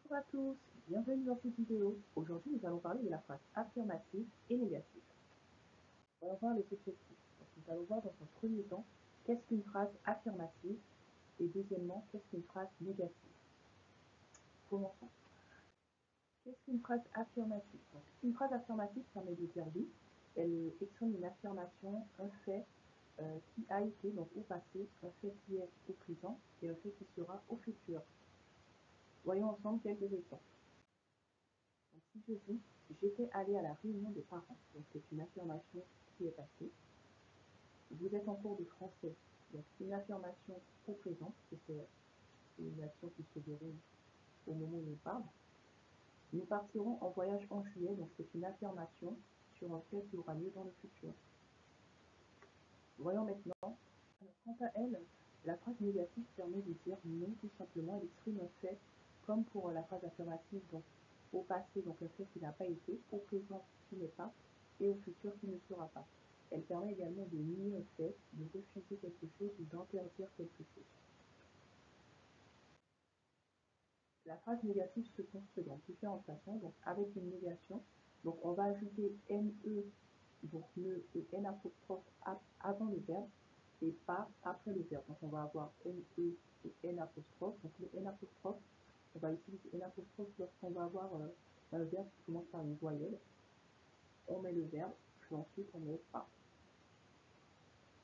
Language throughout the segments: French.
Bonjour à tous, bienvenue dans cette vidéo. Aujourd'hui, nous allons parler de la phrase affirmative et négative. On va voir les objectifs. Donc, nous allons voir dans un premier temps qu'est-ce qu'une phrase affirmative et deuxièmement qu'est-ce qu'une phrase négative. Commençons. Qu'est-ce qu'une phrase affirmative? Donc, une phrase affirmative permet de dire oui. Elle exprime une affirmation, un fait qui a été donc au passé, un fait qui est au présent et un fait qui sera au futur. Voyons ensemble quelques exemples. Donc, si je dis « j'étais allé à la réunion des parents », donc c'est une affirmation qui est passée. Vous êtes en cours de français, donc une affirmation au présent, parce que c'est une action qui se déroule au moment où on parle. Nous partirons en voyage en juillet, donc c'est une affirmation sur un fait qui aura lieu dans le futur. Voyons maintenant. Alors, quant à elle, la phrase négative permet de dire non, tout simplement. Elle exprime un fait, comme pour la phrase affirmative, donc au passé, donc un fait qui n'a pas été, au présent qui n'est pas, et au futur qui ne sera pas. Elle permet également de nier un fait, de refuser quelque chose ou d'interdire quelque chose. La phrase négative se construit dans différentes façons, donc avec une négation. Donc on va ajouter NE, donc ne et N apostrophe avant le verbe, et pas après le verbe. Donc on va avoir NE et N apostrophe. Donc le N apostrophe, on va utiliser N apostrophe lorsqu'on va avoir un verbe qui commence par une voyelle. On met le verbe, puis ensuite on met pas.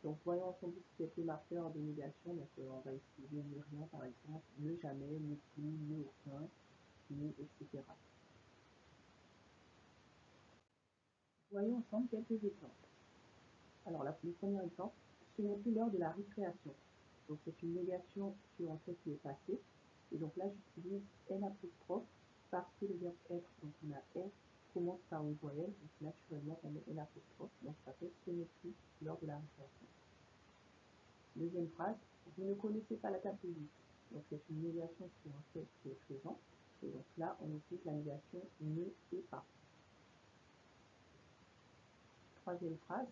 Donc voyons ensemble quelques marqueurs de négation. Donc on va utiliser ne rien par exemple, ne jamais, ne plus, ne aucun, ne, etc. Voyons ensemble quelques exemples. Alors le premier exemple, ce n'est plus l'heure de la récréation. Donc c'est une négation sur un fait qui est passé. Et donc là j'utilise N apostrophe parce que le verbe être, donc on a S, commence par une voyelle, donc naturellement on met N apostrophe, donc ça fait ce n'est plus l'heure de la récréation. Deuxième phrase, vous ne connaissez pas la table de 8. Donc c'est une négation sur un fait qui est présent. Et donc là on utilise la négation ne et pas. Troisième phrase,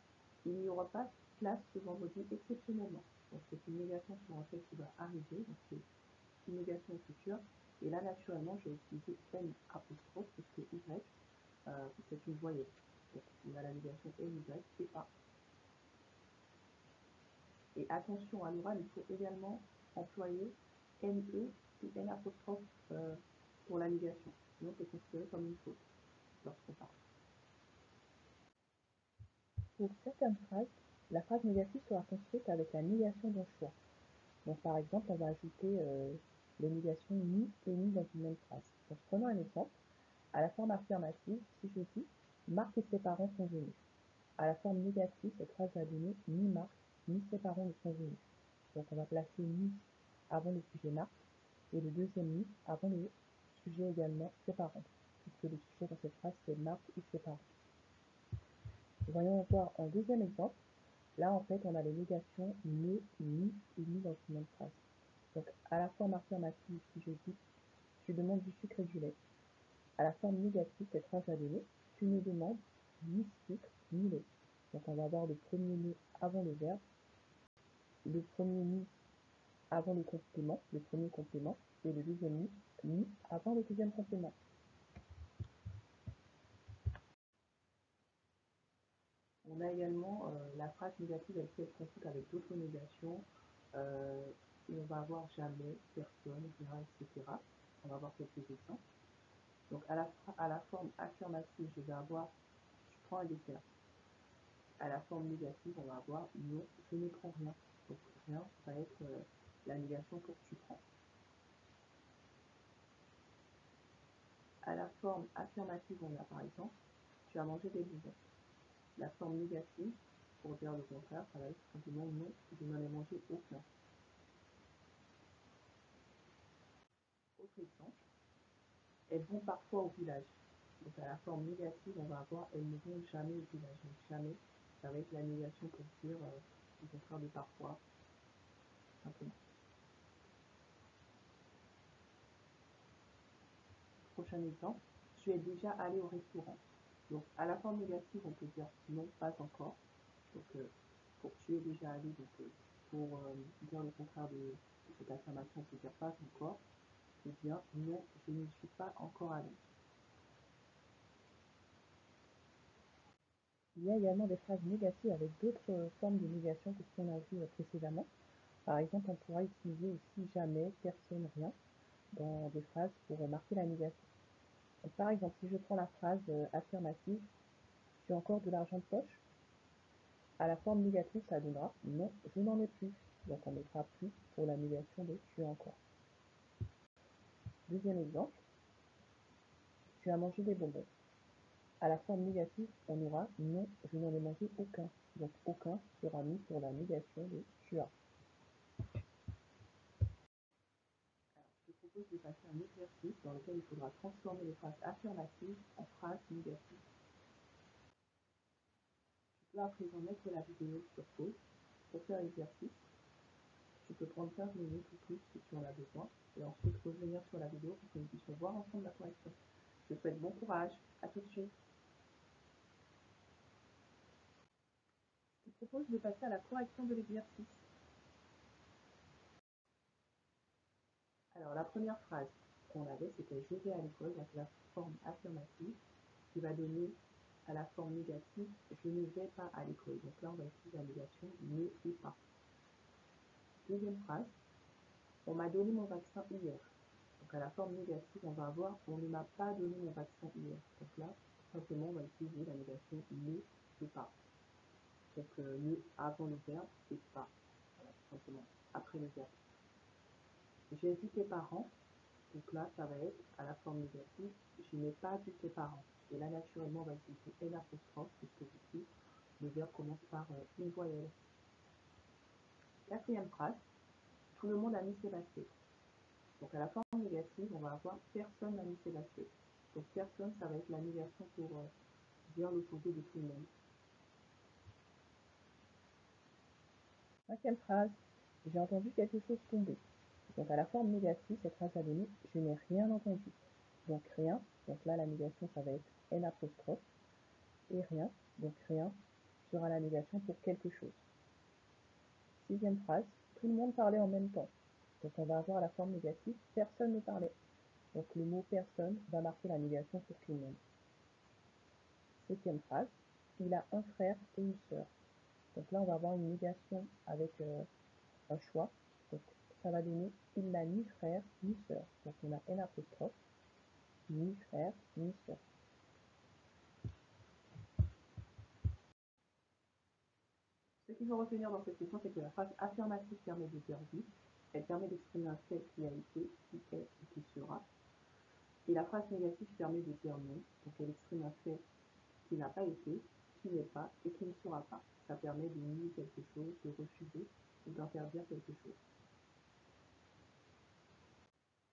il n'y aura pas de classe ce vendredi exceptionnellement. Donc c'est une négation sur un fait qui va arriver, donc c'est une négation future. Et là naturellement je vais utiliser N apostrophe parce que Y c'est une voyelle. Donc on a la négation N, Y et pas. Et attention, à l'oral, il faut également employer NE et N apostrophe pour la négation. Sinon, c'est considéré comme une faute lorsqu'on parle. Pour certaines phrases, la phrase négative sera construite avec la négation d'un choix. Donc, par exemple, on va ajouter les négations ni et ni dans une même phrase. Donc, prenons un exemple. À la forme affirmative, si je dis « Marc et ses parents sont venus ». À la forme négative, cette phrase va donner « ni Marc, ni ses parents ne sont venus ». Donc on va placer ni avant le sujet Marc et le deuxième ni avant le sujet également ses parents, puisque le sujet dans cette phrase c'est Marc et ses parents. Voyons encore un deuxième exemple. Là en fait on a les négations ne, ni et ni dans une même phrase. Donc à la forme affirmative, si je dis tu demandes du sucre et du lait. À la forme négative, cette phrase va donner tu ne demandes ni sucre ni lait. Donc on va avoir le premier ni avant le verbe, le premier ni avant le complément, le premier complément, et le deuxième ni avant le deuxième complément. On a également la phrase négative, elle peut être construite avec d'autres négations. Et on va avoir jamais, personne, rien, etc. On va avoir quelques exemples. Donc à la forme affirmative, je vais avoir je prends un dessert. À la forme négative, on va avoir non, je ne prends rien. Donc rien va être la négation pour tu prends. À la forme affirmative, on a par exemple tu as mangé des bonbons. La forme négative, pour dire le contraire, ça va être simplement non, je n'en ai mangé aucun. Autre exemple, elles vont parfois au village. Donc à la forme négative, on va avoir elles ne vont jamais au village. Donc jamais, ça va être la négation pour dire le contraire de parfois, simplement. Prochain exemple, tu es déjà allé au restaurant. Donc à la forme négative, on peut dire non, pas encore. Donc pour tu es déjà allé, donc pour dire le contraire de cette affirmation, on peut dire pas encore. Eh bien, non, je n'y suis pas encore allé. Il y a également des phrases négatives avec d'autres formes de négation que ce qu'on a vu précédemment. Par exemple, on pourra utiliser aussi jamais, personne, rien dans des phrases pour marquer la négation. Donc, par exemple, si je prends la phrase affirmative, tu as encore de l'argent de poche, à la forme négative, ça donnera non, je n'en ai plus. Donc on mettra plus pour la négation de tu as encore. Deuxième exemple, tu as mangé des bonbons. À la forme négative, on aura non, je n'en ai mangé aucun. Donc aucun sera mis pour la négation de tu as. Alors, je te propose de passer un exercice dans lequel il faudra transformer les phrases affirmatives en phrases négatives. Tu peux à présent mettre la vidéo sur pause pour faire l'exercice. Tu peux prendre 15 minutes ou plus si tu en as besoin et ensuite revenir sur la vidéo pour que nous puissions voir ensemble la correction. Je te souhaite bon courage, à tout de suite. Je te propose de passer à la correction de l'exercice. Alors la première phrase qu'on avait, c'était je vais à l'école, donc la forme affirmative, qui va donner à la forme négative je ne vais pas à l'école. Donc là on va utiliser la négation ne vais pas. Deuxième phrase, on m'a donné mon vaccin hier. Donc à la forme négative, on va avoir on ne m'a pas donné mon vaccin hier. Donc là, simplement, on va utiliser la négation ne vais pas. Donc ne avant le verbe, c'est pas. Voilà, tout simplement, après le verbe. J'ai vu tes parents. Donc là, ça va être à la forme négative, je n'ai pas vu tes parents. Et là, naturellement, on va utiliser N apostrophe, puisque du coup, le verbe commence par une voyelle. Quatrième phrase, tout le monde a mis ses baskets. Donc à la forme négative, on va avoir personne n'a mis ses baskets. Donc personne, ça va être la négation pour dire l'opposé de tout le monde. Cinquième phrase, j'ai entendu quelque chose tomber. Donc à la forme négative, cette phrase va donner je n'ai rien entendu. Donc rien, donc là la négation ça va être N apostrophe et rien, donc rien sera la négation pour quelque chose. Sixième phrase, tout le monde parlait en même temps. Donc on va avoir la forme négative, personne ne parlait. Donc le mot personne va marquer la négation pour tout le monde. Septième phrase, il a un frère et une sœur. Donc là on va avoir une négation avec un choix. Donc ça va donner il n'a ni frère ni sœur. Donc on a N apostrophe, ni frère ni sœur. Ce qu'il faut retenir dans cette question, c'est que la phrase affirmative permet de dire oui, elle permet d'exprimer un fait qui a été, qui est ou qui sera. Et la phrase négative permet de dire non, donc elle exprime un fait qui n'a pas été, qui n'est pas et qui ne sera pas. Ça permet de nier quelque chose, de refuser ou d'interdire quelque chose.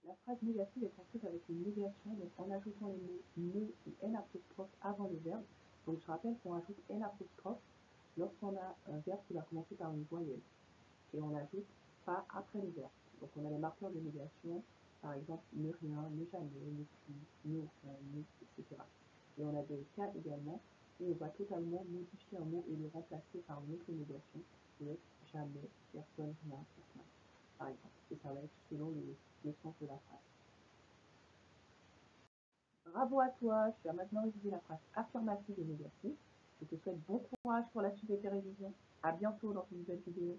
La phrase négative est construite avec une négation, donc en ajoutant les mots ne ou N apostrophe avant le verbe. Donc je rappelle qu'on ajoute N apostrophe lorsqu'on a un verbe qui va commencer par une voyelle. Et on ajoute pas après le verbe. Donc on a les marqueurs de négation, par exemple ne rien, ne jamais, ne plus, ne aucun, ne, etc. Et on a des cas également où on va totalement modifier un mot et le remplacer par une autre négation, qui peut être jamais, personne, rien, aucun, par exemple. Et ça va être selon le sens de la phrase. Bravo à toi, tu as maintenant révisé la phrase affirmative et négative. Je te souhaite bon courage pour la suite de tes révisions. À bientôt dans une nouvelle vidéo.